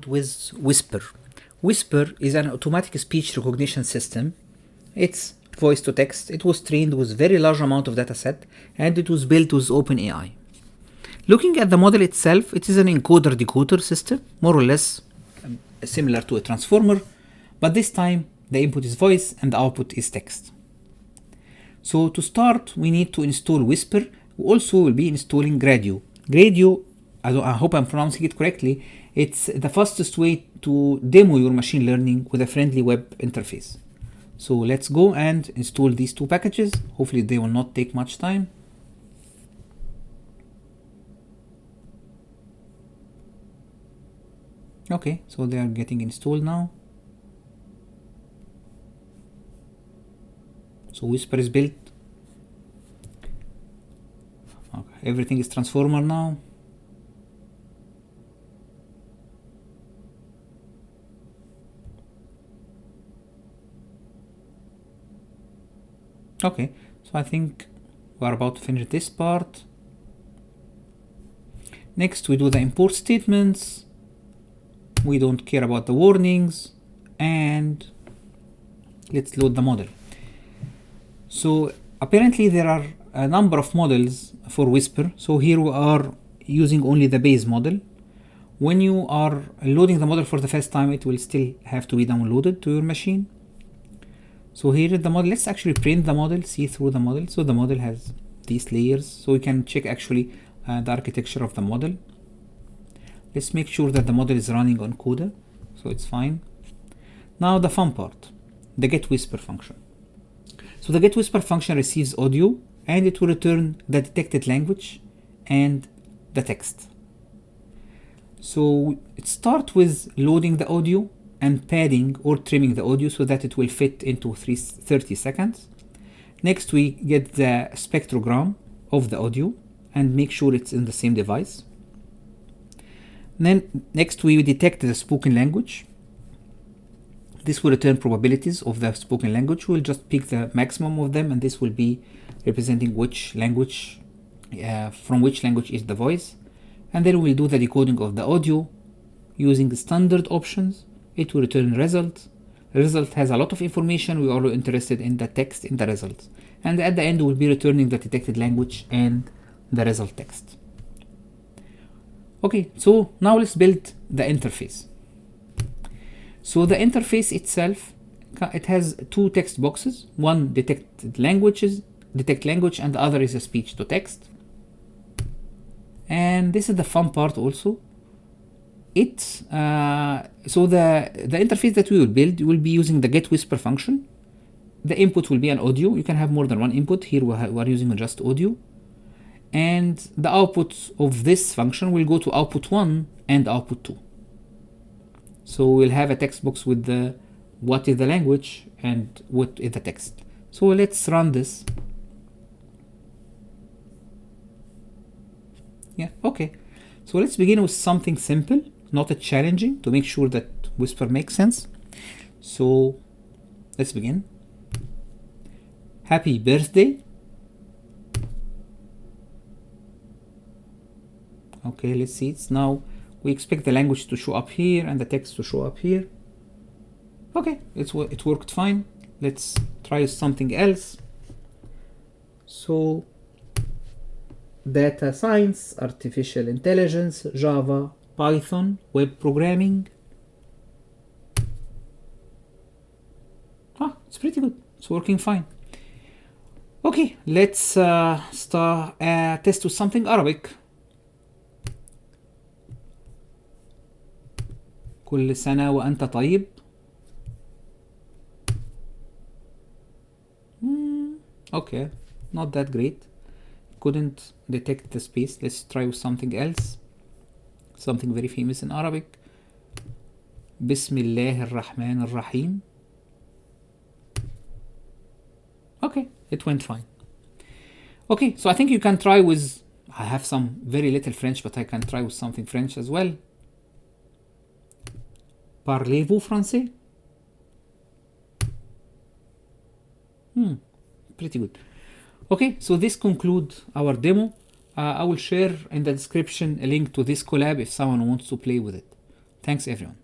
with Whisper. Whisper is an automatic speech recognition system. It's voice to text. It was trained with very large amount of dataset and it was built with OpenAI. Looking at the model itself, it is an encoder-decoder system, more or less similar to a transformer, but this time the input is voice and the output is text. So to start, we need to install Whisper. We also will be installing Gradio. Gradio, I hope I'm pronouncing it correctly, it's the fastest way to demo your machine learning with a friendly web interface. So let's go and install these two packages. Hopefully they will not take much time. Okay, so they are getting installed now. So Whisper is built. Okay, everything is transformer now. Okay, so I think we're about to finish this part. Next, we do the import statements. We don't care about the warnings, and let's load the model. So apparently there are a number of models for Whisper. So here we are using only the base model. When you are loading the model for the first time, it will still have to be downloaded to your machine. So here is the model. Let's actually print the model, see through the model. So the model has these layers, so we can check actually the architecture of the model. Let's make sure that the model is running on CUDA, so it's fine. Now the fun part, the getWhisper function. So the getWhisper function receives audio and it will return the detected language and the text. So it starts with loading the audio and padding or trimming the audio so that it will fit into 30 seconds. Next, we get the spectrogram of the audio and make sure it's in the same device. Then next we detect the spoken language. This will return probabilities of the spoken language. We'll just pick the maximum of them and this will be representing which language, from which language is the voice. And then we'll do the decoding of the audio using the standard options. It will return result. The result has a lot of information. We're all interested in the text in the results. And at the end we'll be returning the detected language and the result text. Okay, so now let's build the interface. So the interface itself, it has two text boxes. One detect language and the other is a speech to text. And this is the fun part also. So the interface that we will build will be using the getWhisper function. The input will be an audio. You can have more than one input. Here we're using just audio. And the output of this function will go to output 1 and output 2. So we'll have a text box with the what is the language and what is the text. So let's run this. Yeah, okay. So let's begin with something simple, not a challenging, to make sure that Whisper makes sense. So let's begin. Happy birthday. Okay, let's see. It's now we expect the language to show up here and the text to show up here. Okay, it worked fine. Let's try something else. So data science, artificial intelligence, Java, Python, web programming. It's pretty good. It's working fine. Okay, let's start test with something Arabic. كل سنة وأنت طيب. Okay, not that great. Couldn't detect the space. Let's try with something else. Something very famous in Arabic. بسم الله الرحمن الرحيم. Okay, it went fine. Okay, so I think you can try with, I have some very little French, but I can try with something French as well. Parlez-vous français? Pretty good. Okay, so this concludes our demo. I will share in the description a link to this collab if someone wants to play with it. Thanks everyone.